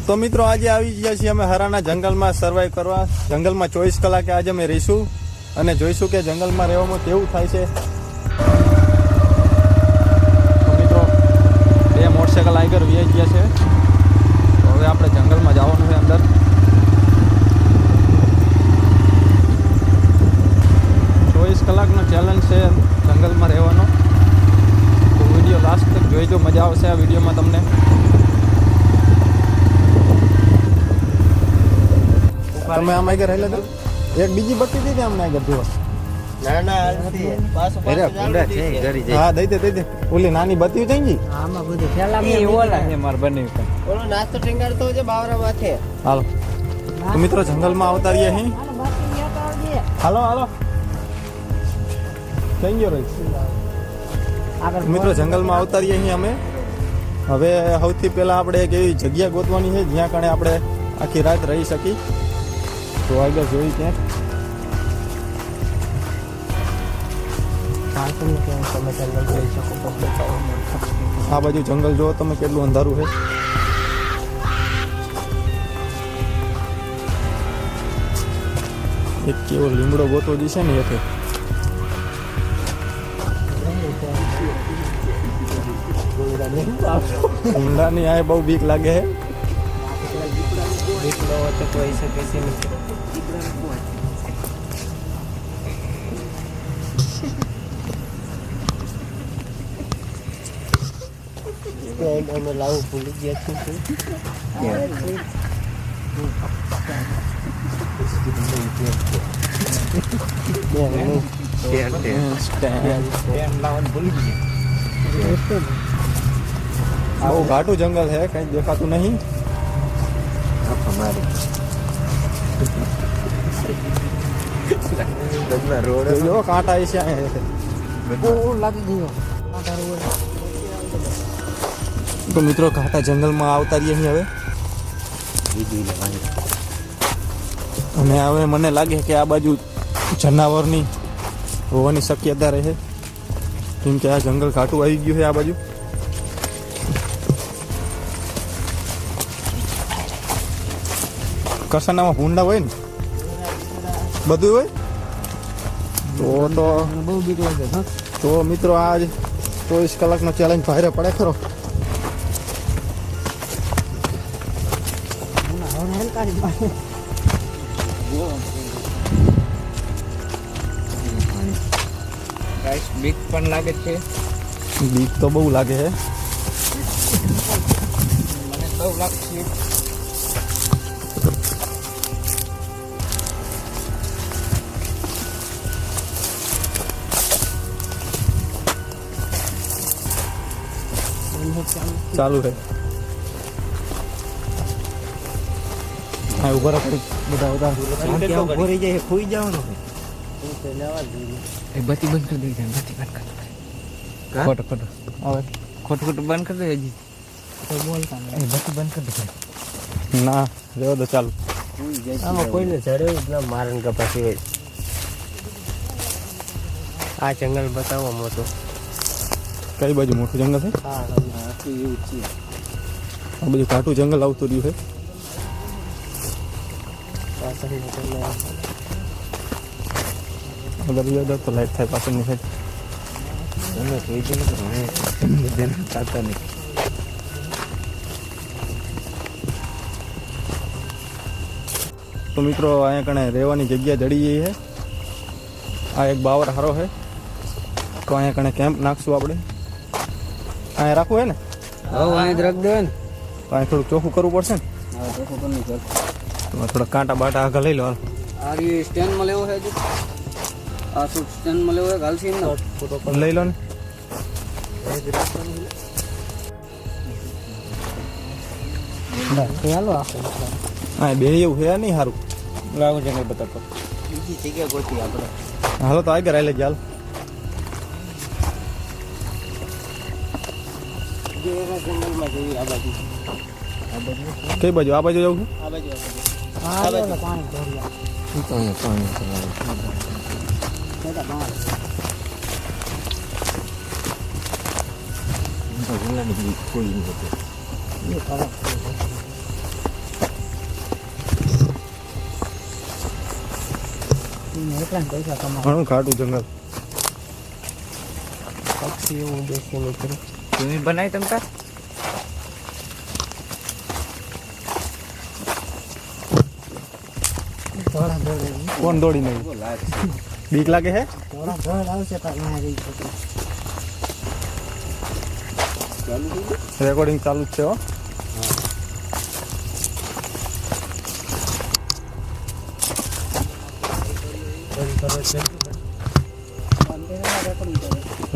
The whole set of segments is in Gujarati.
તો મિત્રો આજે આવી ગયા છીએ અમે હરાના જંગલમાં સર્વાઈવ કરવા. જંગલમાં 24 કલાકે આજે અમે રહીશું અને જોઈશું કે જંગલમાં રહેવામાં કેવું થાય છે. તો મિત્રો 2 મોટરસાઇકલ આગળ વ્યાઈ ગયા છે. તો હવે આપણે જંગલમાં જવાનું છે અંદર. કલાકનો ચેલેન્જ છે જંગલમાં રહેવાનો. તો વિડીયો લાસ્ટ તક જોઈજો, મજા આવશે આ વિડીયોમાં તમને. તમે આમ આગળ રહેલા તો એક બીજી બત્તી દીધી અમને આગળ જોવા. હા દઈ દે ઓલી નાની બત્તી થઈ ગઈ. આમાં બધું ફેલામાં ઓલા છે માર બની ઓલો નાસ્તો ટીંગાડતો છે બાવરા માથે. હાલો તો મિત્રો જંગલમાં આવતા રહીએ અહીં. હાલો હાલો થઈ ગયો રહી. મિત્રો જંગલમાં આવતા રહીએ અહીં અમે. હવે સૌથી પહેલા આપણે એક એવી જગ્યા ગોતવાની છે જ્યાં કણે આપણે આખી રાત રહી શકી. તો આગળ જોઈ ક્યાંક તમે જંગલ જોઈ શકો. આ બાજુ જંગલ જો તમે કેટલું અંધારું છે. એક કેવો લીમડો ગોતો જશે ને એટલે ઊંડાની આ બહુ બીક લાગે છે. અમે લાવું ભૂલી ગયા છું. બહુ ઘાટું જંગલ છે, કઈ દેખાતું નહીં. કાંટા છે તો મિત્રો ઘાટા જંગલમાં આવતા રહીએ અહીં હવે. અને હવે મને લાગે કે આ બાજુ જનાવરની હોવાની શક્યતા રહે, કેમ કે આ જંગલ ઘાટું આવી ગયું છે આ બાજુ. કસાનામાં ભૂંડા હોય ને બધું હોય તો બહુ બીક લાગે. તો મિત્રો આજ 24 કલાકનો ચેલેન્જ ભારે પડે ખરો. બીક પણ લાગે છે. બીક તો બહુ લાગે છે. મને બહુ લાગશે. ચાલુ છે. હા ઉભા રાખો બધા ઉભો રહી જાય ખોઈ જવાનું. બત્તી બંધ કરી દે. બત્તી બંધ કરી દે. ખોટો ખોટો હવે ખોટું બંધ કરી દે. હજી બોલતા બત્તી બંધ કરી દે. ના રહેવા દો ચાલુ. આમાં કોઈને ચડ્યો એટલા મારણ કપાસી હોય. આ જંગલ બતાવો મોટો. કઈ બાજુ મોટું જંગલ છે? હા એવું છે. આ બધું ઘાટું જંગલ આવતું રહ્યું છે. અગર યાદ તો લાઈટ થાય પાછળની સાઈડ. તો મિત્રો અહીંયા કણે રહેવાની જગ્યા જડી ગઈ છે. આ એક બાવર હારો છે. તો અહીંયા કણે કેમ્પ નાખશું આપણે. અહીંયા રાખવું હે ને? અહીં રખ દે ને. અહીંયા થોડુંક ચોખ્ખું કરવું પડશે ને. થોડા કાંટા બાટા આગળ લઈ લો. આ સ્ટેન્ડમાં લેવો છે. આ શૂટ સ્ટેન્ડમાં લેવો છે. ગાલસી ને લઈ લો ને. હા બે એવું છે નહીં સારું. લાવું જંગલ બતાતો. બીજી જગ્યા ગોતી આપણે. હાલો તો આગળ આવેલે ચાલ. જંગલમાં જઈએ આ બાજુ. કઈ બાજુ? આ બાજુ જવું? આ બાજુ પાણી ઘણું ઘાટું જંગલ. પક્ષી એવું દેખી મિત્રો તમે બનાવી તમ તાર કોણ દોડી નહીં બીક લાગે હે રેકોર્ડિંગ ચાલુ જ છે હો.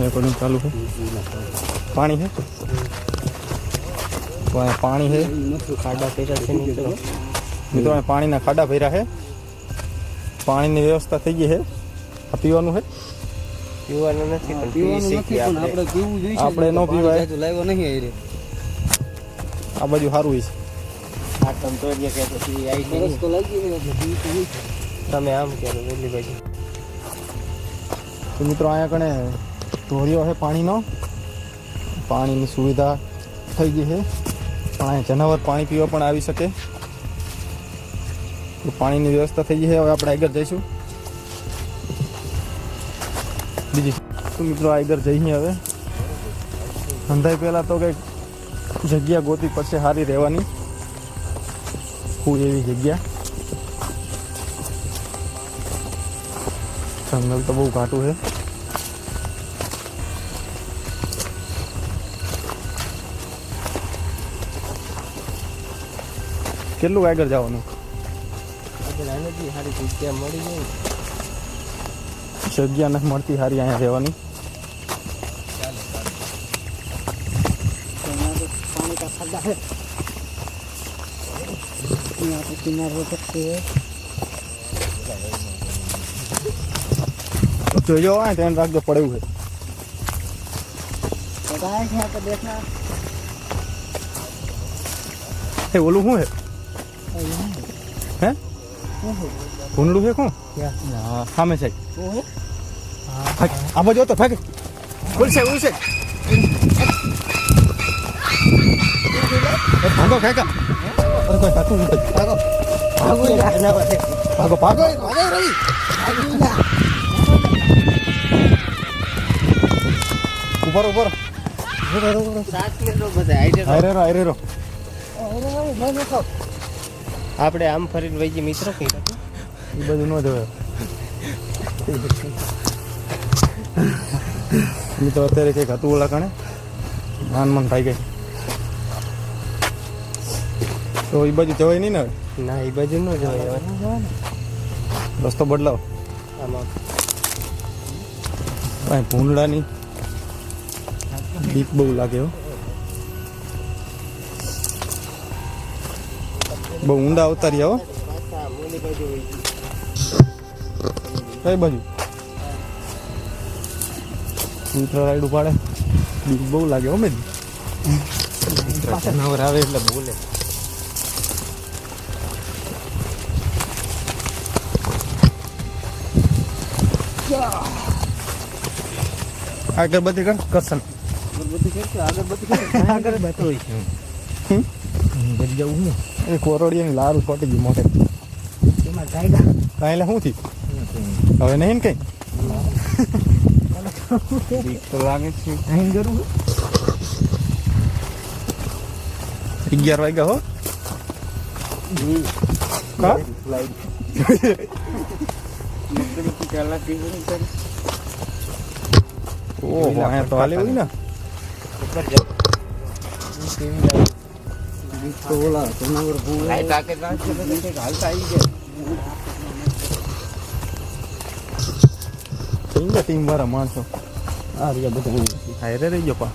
રેકોર્ડિંગ ચાલુ છે. પાણી છે પાણી છે ખાડા પેટા છે મિત્રો મિત્રો અહીંયા પાણીના ખાડા ભર્યા છે. પાણીની વ્યવસ્થા થઈ ગઈ છે. આ પીવાનું છે પીવાનું નથી પણ પીવી શકીએ આપણે પીવું જોઈએ આપણે ન પીવાય લાવ્યો નહીં રે આ બાજુ સારું છે. આ તમ તો જે કે પછી આવી સરસ તો લાગી ગયો એટલે પીવું તમે આમ કહો ઓલી બાજુ તો મિત્રો અહીંયા કણે ઢોરિયો છે પાણીનો. પાણીની સુવિધા થઈ ગઈ છે. પણ અહીંયા જનાવર પાણી પીવા પણ આવી શકે. તો પાણીની વ્યવસ્થા થઈ ગઈ છે. હવે આપણે આગળ જઈશું બીજી. તો મિત્રો આગળ જઈએ હવે. અંધાઈ પહેલાં તો કંઈક જગ્યા ગોતી પડશે સારી રહેવાની. કોઈ એવી જગ્યા. જંગલ તો બહુ ઘાટું છે. કેટલું આગળ જવાનું? સારી જગ્યા મળી જાય જગ્યા નથી મળતી સારી અહીંયા રહેવાની. જોજો ધ્યાન રાખજો પડ્યું છે. ઓલું શું છે હે ભૂંડલું છે કોણ સામે સાહેબ આ બાજુ તો ભાગે ઉલશે ઉલશે ભાગો કાકા અરે કોઈ કાકું ભાગો ભાગો ભાગો ભાગો રવિ ઉપર ઉપર આયરેરો આપણે આમ ફરીને વહી ગયા મિત્રો કઈ એ બધું ન જોવે. મિત્રો અત્યારે કંઈક હતું ઓલા કણે માન થઈ ગઈ તો એ બાજુ જવાય નહીં ને. ના એ બાજુ ન જવાય રસ્તો બદલાવ. આમાં કાંઈ ભૂંડડાની બીક બહુ લાગે હો. બહુ ઊંડા અવતાર્યા હો. કઈ બાજુ મિત્રો રાઈડ ઉપાડે બીક બહુ લાગે હો. મેં જનાવર આવે એટલે બોલે આગળબત્તી કર કરશન એ કોરોડિયાની લાલ ફોટી ગઈ મોટે કાંઈ શું થી હવે નહીં ને કઈ તો લાગે છે 11 વાગ્યા હો. હા ઓહો અહીંયા તો હાલે હોય ને ટીમ વાળા માણસો આ રહ્યા બધા હારે રહી ગયો પા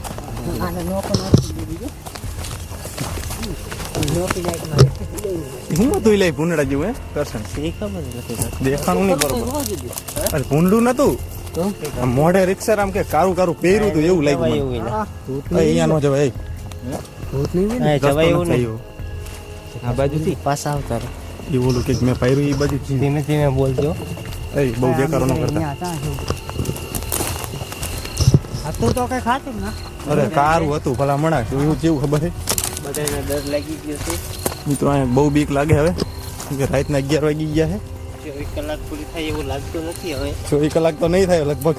હું નતું લઈ ભૂંડડા જેવું હે કરશન દેખાણું નહીં બરોબર. અરે ભૂંડું નતું મોઢે રિક્ષા આમ કે કારું કારું પહેર્યું હતું એવું લાગ્યું. અહીંયા નો જવાય આ બાજુથી પાછા આવતા એ ઓલું કંઈક મેં પહેર્યું એ બાજુ ધીમે ધીમે બોલજો બહુ બેકારો ન કરતા. અરે કારું હતું ભલા મણા એવું જેવું ખબર છે. બધાને ડર લાગી ગયો છે મિત્રો અહીંયા બહુ બીક લાગે હવે કે રાતના 11 વાગી ગયા છે. 24 કલાક પૂરી થાય એવું લાગતું નથી હવે. 24 કલાક તો નહીં થાય લગભગ.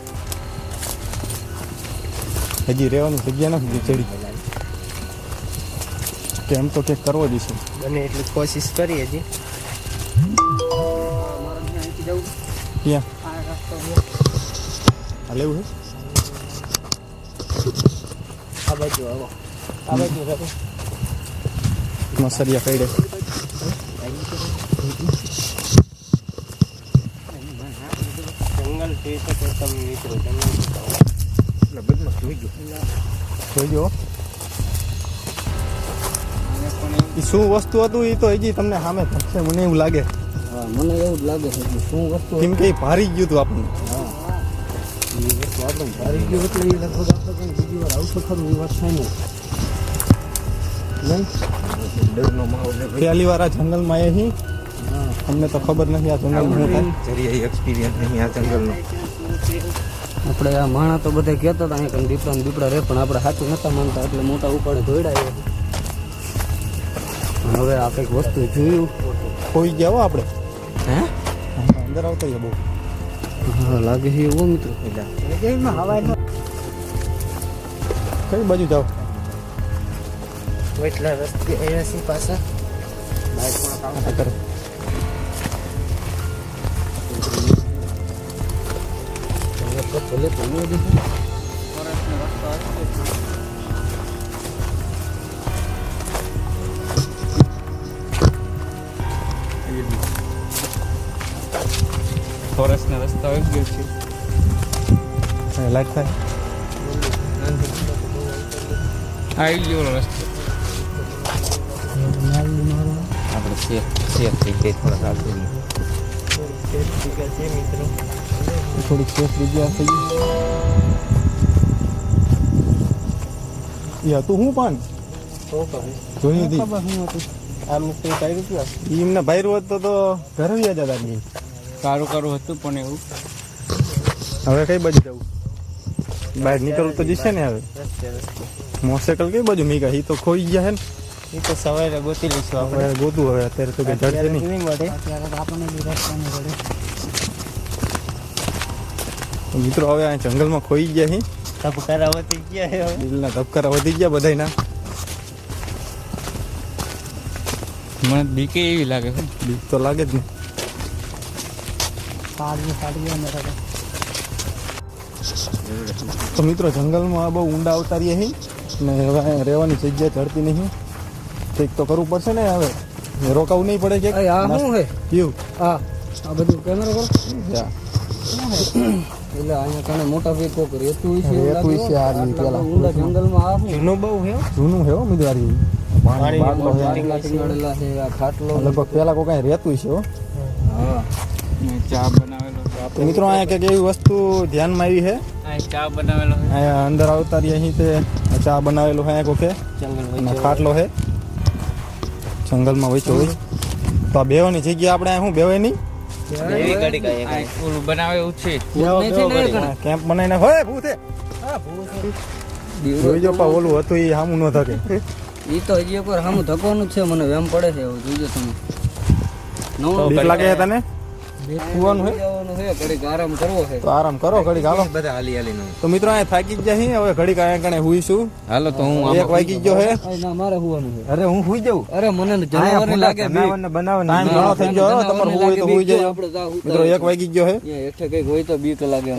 હજી રહેવાની જગ્યા નથી ચડી. કેમ તો કંઈક કરવો જ છે. બને એટલી કોશિશ કરી હજી. ક્યાં આ લેવું છે? આ બાજુ આવો. આ બાજુ રહો. મસરિયા કઈડે. જંગલ જોઈ શકો તમે મિત્રો. જંગલ બધમાં જોઈ જો. એ શું વસ્તુ હતું એ તો હજી તમને સામે થશે મને એવું લાગે. હા મને એવું જ લાગે છે કે શું વસ્તુ કેમ કે ભારી ગયું હતું આપણને. એ વસ્તુ આપણે ભારી ગયું એટલે એ લગભગ આપણે કંઈ બીજી વાર આવશે ખરું એ વાત થાય નહીં. ડરનો માહોલ પહેલી વાર આ જંગલમાં અહીં અમને તો ખબર નથી આ જંગલમાં શું થાય. જરી એક્સપિરિયન્સ નહીં આ જંગલનો. આપણે આ માણા તો બધા કહેતા હતા અહીંયા દીપડા ને દીપડા રહે પણ આપણે સાચું નતા માનતા એટલે મોટા ઉપાડે દોડાય. હવે આ કંઈક વસ્તુ જોયું ખોઈ ગયા હો આપણે. હે અંદર આવતા રહ્યા બહુ. હા લાગે છે એવો મિત્રો. કઈ બાજુ જાઓ? એટલા રસ્તે અહીંયાથી પાછા બાઇક પણ કામ કરે. ભલે ભલે ફોરેસ્ટનો રસ્તો આવી ગયો છે. લાઈટ થાય આવી ગયો રસ્તો. આપણે સેફ થઈ ગઈ થોડા રાખી છે મિત્રો. થોડીક સેફ જગ્યા થઈ ગઈ. તું શું પણ જોયું હતી આમ કંઈ કર્યું હતું એમને ભાઈ હોત તો ઘરે વ્યા જતા નહીં. સારું હતું પણ એવું હવે કઈ બાજુ જવું? બહાર નીકળવું તો જશે ને. હવે મોટરસાયકલ કઈ બાજુ મીકા? એ તો ખોઈ ગયા છે ને. એ તો સવારે ગોતી લઈશું આપણે. હવે ગોતું હવે અત્યારે તો કઈ જડશે નહીં. મળે અત્યારે તો આપણને બી રસ્તા નહીં મળે. મિત્રો હવે આ જંગલમાં ખોઈ ગયા છે. ધબકારા વધી ગયા છે હવે. દિલના ધબકારા વધી ગયા બધાયના. મને બીકે એવી લાગે છે. બીક તો લાગે જ ને. તો મિત્રો જંગલમાં બહુ ઊંડા અવતારીએ છીએ ને હવે અહીંયા રહેવાની જગ્યા ચડતી નહીં. કંઈક તો કરવું પડશે ને. હવે રોકાવું નહીં પડે કે આ શું છે? કેવું આ બધું કેમેરા કરો. યા. એટલે અહીંયા કને મોટા ભાઈ કોક રેતું છે. રેતું છે આ રીત પેલા. ઊંડા જંગલમાં આ જૂનો બહુ છે. જૂનું છે હો મિદવારી. પાણી બાટલો છે. ટીંગાડેલા છે આ ખાટલો. લગભગ પેલા કોઈ કાંઈ રહેતું છે હો. હા ચા બનાવેલો. તો મિત્રો અહીંયા કંઈક એવી વસ્તુ ધ્યાનમાં આવી છે. ચા બનાવેલો છે. અહીંયા અંદર અવતારી અહીં તે ચા બનાવેલો છે. અહીંયા કોકે જંગલ ખાટલો છે. જંગલમાં હોય તો હોય. તો આ બેવાની જગ્યા આપણે શું બેવાય નહીં? એવી ગાડી કાંઈ ઓલું બનાવે એવું છે. કેમ્પ બનાવીને હોય ભૂતે. જોઈ જો પા ઓલું હતું એ સામું ન થકે. એ તો હજી એકવાર સામું ધકવાનું જ છે. મને વેમ પડે છે એવું. જોઈજો તમે. બીક લાગે છે તને? સુવાનું છે? ઘડીક આરામ કરવો છે. તો આરામ કરો ઘડીક. હાલો બધા હાલી હાલી તો મિત્રો અહીંયા થાકી જ જાય. હવે ઘડીક અહીંયા કણે હુઈશું. હાલો તો હું 1 વાગી ગયો હે. ના મારે હુવાનું છે. અરે હું હુઈ જાઉં. અરે મને જનાવર લાગે. ટાઈમ ઘણો થઈ ગયો. તમારે હુઈ તો હુઈ જાય. મિત્રો 1 વાગી ગયો હે. હેઠે કઈક હોય તો બીક લાગે.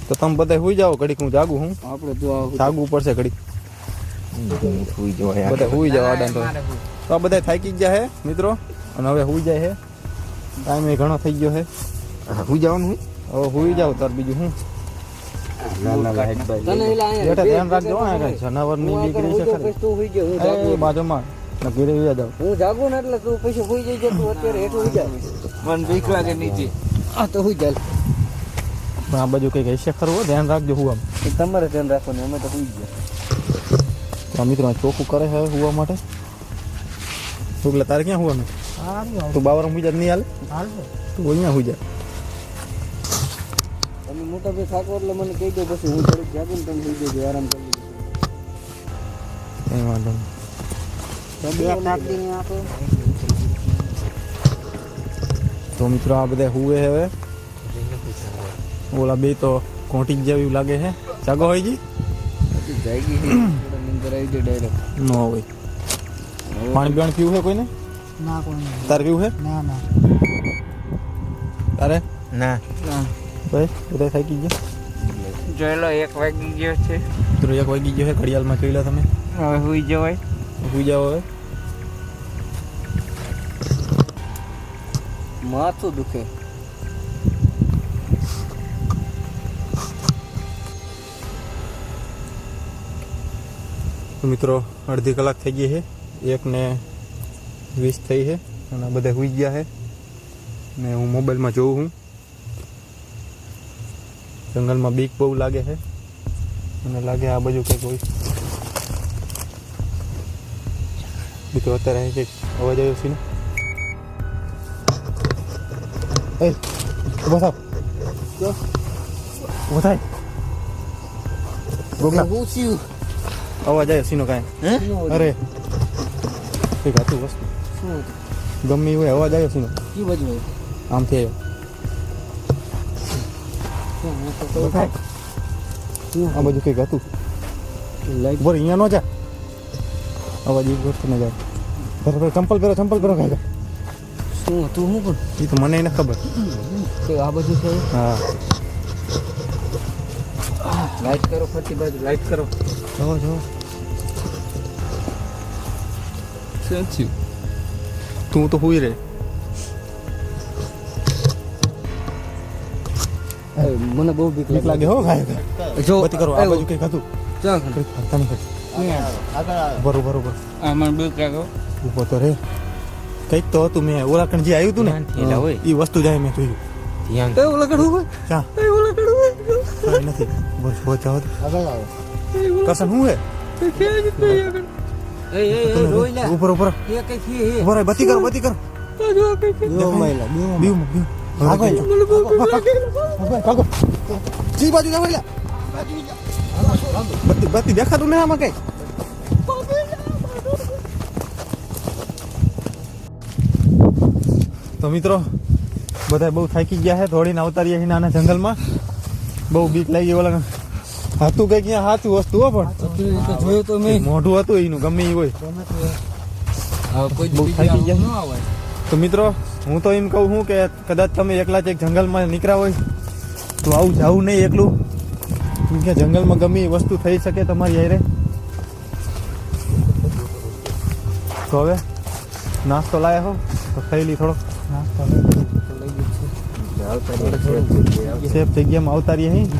તો તમે બધા હુઈ જાઓ ઘડીક. હું જાગું. હું આપણે તો જાગવું પડશે ઘડીક. બધા હુઈ જાવ આડા. તો આ બધા થાકી ગયા હે મિત્રો અને હવે હુઈ જાય હે. ટાઈમ એ ઘણો થઈ ગયો હે. હુઈ જવાનું. હવે હુઈ જાવ તાર બીજું હું. ધ્યાન રાખજો. જનાવર ની નીકળી છે બાજુમાં ઘરે વ્યા જાવ. હું જાગું ને એટલે તું પછી હુઈ જઈ. તું અત્યારે હેઠું હુઈ જા. મને બીક લાગે નીચે. આ તો હુઈ જાય. પણ આ બાજુ કઈક હશે ખરું. ધ્યાન રાખજો. હું આમ તમારે ધ્યાન રાખવાનું. અમે તો હુઈ ગયા. તો મિત્રો ચોખ્ખું કરે છે હુવા માટે. એટલે તારે ક્યાં હુવાનું? તું બાવર હુઈ જા. નહીં હાલે તું અહીંયા હુઈ જા. તમે મોટા ભાઈ થાકો એટલે મને કહી દો. પછી હું થોડીક જાગું ને તમે હુઈ જજો. આરામ કરી લેજો. કઈ વાંધો નહીં. તો મિત્રો આ બધા હુએ હે હવે ઓલા બે તો કોંટી જેવી લાગે છે જાગો હોય જી જાગી નીંદર આવી ગઈ ડાયરેક્ટ ન હોય પાણી પીવાનું પીવું છે કોઈને ના કોઈ તારે પીવું છે ના ના તારે ના ભાઈ બધા થાકી ગયા જોઈ લો 1 વાગી ગયો છે મિત્રો 1 વાગી ગયો છે ઘડિયાળમાં જોઈ લો તમે હવે હુઈ જવાય સુઈ જાઓ હવે માથું દુખે તો મિત્રો અડધી કલાક થઈ ગઈ છે 1:20 થઈ છે અને આ બધા સુઈ ગયા છે ને હું મોબાઈલમાં જોઉં છું જંગલમાં બીક બહુ લાગે છે મને લાગે આ બાજુ કંઈક હોય મિત્રો અત્યારે અહીં કંઈક અવાજ આવ્યો છે ને એ ઉભો થાવ ઉભો થાય ગોગલા હું થયું અવાજ આવ્યો સીનો કાંઈ હે અરે કંઈક હતું વસ્તુ શું ગમે એ હોય અવાજ આવ્યો સીનો કી બાજુ આમથી આવ્યો આ બાજુ કંઈક હતું લાઈટ બોર અહીંયા નો જા અવાજ એક વસ્તુ ન જાય બરાબર ચંપલ પહેરો કાંઈ શું હતું હું પણ એ તો મને નથી ખબર કે આ બાજુ છે હા લાઈટ કરો ફટી બાજુ લાઈટ કરો જો શું થયું તું તો હુઈ રે મને બહુ બીક બીક લાગે હો ખાય જો બતી કરો આ બાજુ કંઈક હતું ચાલ કંઈક હતા નહીં બરોબર આ મને બીક લાગો ઊભો તો રે કંઈક તો હતું મેં ઓલા કણ જે આવ્યું હતું ને એલા હોય. એ વસ્તુ જાય મેં જોયું ધ્યાન એ ઓલા કડું હોય ચા એ ઓલા કડું હોય કાંઈ નથી બસ બહુ જાઓ કસન શું હે એ રોઈ લે ઉપર એ કઈ થી હે ઉપર બતી કરો બાજુ આ કઈ બીવ ભાગો જી બાજુ જાવ લે બત્તી દેખાતું નહીં આમાં કઈ તો મિત્રો બધા બહુ થાકી ગયા છે દોડીને અવતારીએ છીએ નાના જંગલમાં બહુ બીક લાગી ઓલા હતું કઈ ક્યાં સાચું વસ્તુ હો પણ જોયું તો મેં મોઢું હતું એનું ગમે એ હોય હવે કોઈ બહુ થાકી ગયા. ન આવે તો મિત્રો હું તો એમ કહું છું કે કદાચ તમે એકલા જ એક જંગલમાં નીકળ્યા હોય તો આવું જવું નહીં એકલું કેમ કે જંગલમાં ગમે એ વસ્તુ થઈ શકે તમારી હારે તો હવે નાસ્તો લાયા હો તો ખાઈ લી થોડો નાસ્તો સેફ જગ્યામાં અવતારીએ અહીં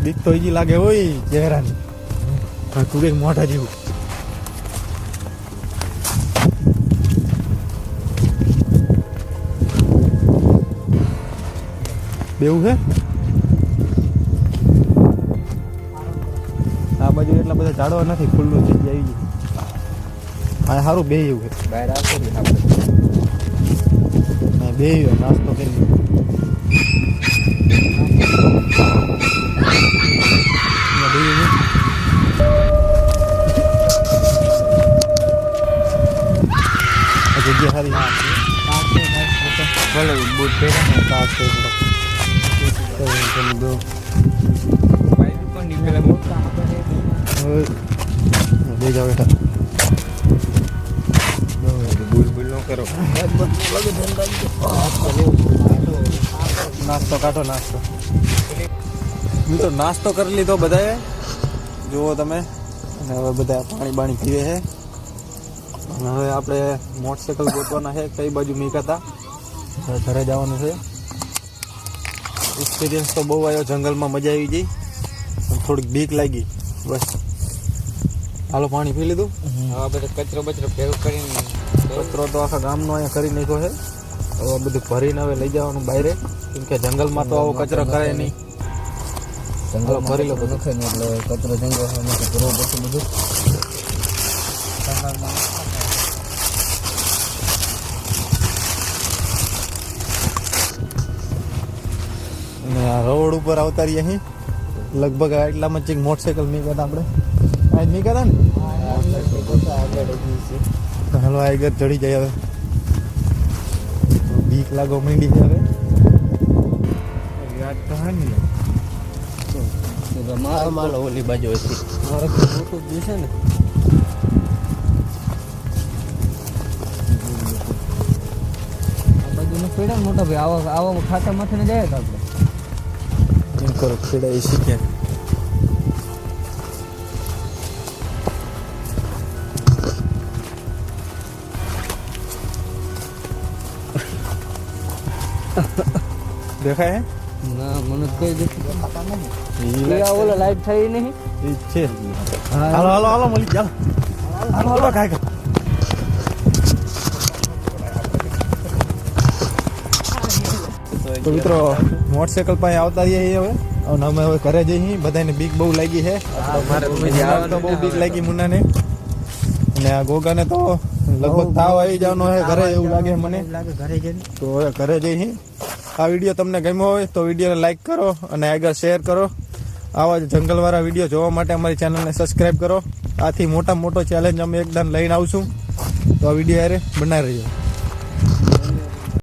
બીક તો ઈજી લાગે હોય ચહેરાની તું કંઈક મોઢા જેવું બેવું છે આ બાજુ એટલા બધા ઝાડવા નથી ખુલ્લું જગ્યા આવી ગઈ હા સારું બે એવું છે બહાર આવશે ને આપણે બે નાસ્તો કરી જગ્યા સારી ભલે બૂટ પહેરા બે જાવ બેઠા બુલબુલ ન કરો નાસ્તો કાઢો નાસ્તો મિત્રો નાસ્તો કરી લીધો બધાએ જુઓ તમે અને હવે બધા પાણી બાણી પીવે છે અને હવે આપણે મોટરસાઇકલ ગોતવાના છે કઈ બાજુ મીકાતા ઘરે જવાનું છે એક્સપિરિયન્સ તો બહુ આવ્યો જંગલમાં મજા આવી ગઈ થોડીક બીક લાગી બસ હાલો પાણી પી લીધું હવે બધો કચરો બચરો ભેગો કરીને કચરો તો આખા ગામનો અહીંયા કરી નાખ્યો છે હવે બધું ભરીને હવે લઈ જવાનું બહાર કેમ કે જંગલમાં તો આવો કચરો કરે નહીં જંગલ ભરી લો બધું. નખાય ને એટલે કચરો જંગલમાં કરવો પડશે બધું અને આ રોડ ઉપર આવતા રહીએ અહીં લગભગ એટલામાં જ મોટરસાઇકલ નીકળતા આપણે આજ નીકળતા ને તો હાલો આગળ ચડી જાય હવે બીક લાગો માંડી છે હવે યાદ તો હા ને મારો ઓલી બાજુ હતી મારે તો મોટું જ છે ને આ બાજુ પેડા મોટા ભાઈ આવા ખાતા માથે ને જાય તો આપણે એમ કરો ખેડા એ શીખ્યા દેખાય ના મને કઈ દેખી ઓલા લાઈટ થઈ નહીં એ છે હાલો હાલો હાલો મળી જાવ હાલો હાલો કાય તો મિત્રો મોટરસાઇકલ પાસે આવતા રહીએ હવે અને અમે હવે ઘરે જઈએ બધાને બીક બહુ લાગી છે તો બહુ બીક લાગી મુન્નાને અને આ ગોગાને તો લગભગ તાવ આવી જવાનો છે ઘરે એવું લાગે મને ઘરે જઈને તો હવે ઘરે જઈએ આ વિડીયો તમને ગમ્યો હોય તો વિડીયોને લાઈક કરો અને આગળ શેર કરો આવા જ જંગલવાળા વિડીયો જોવા માટે અમારી ચેનલને સબસ્ક્રાઈબ કરો આથી મોટો ચેલેન્જ અમે એકદમ લઈને આવશું તો આ વિડીયો યારે બનાવી રહ્યો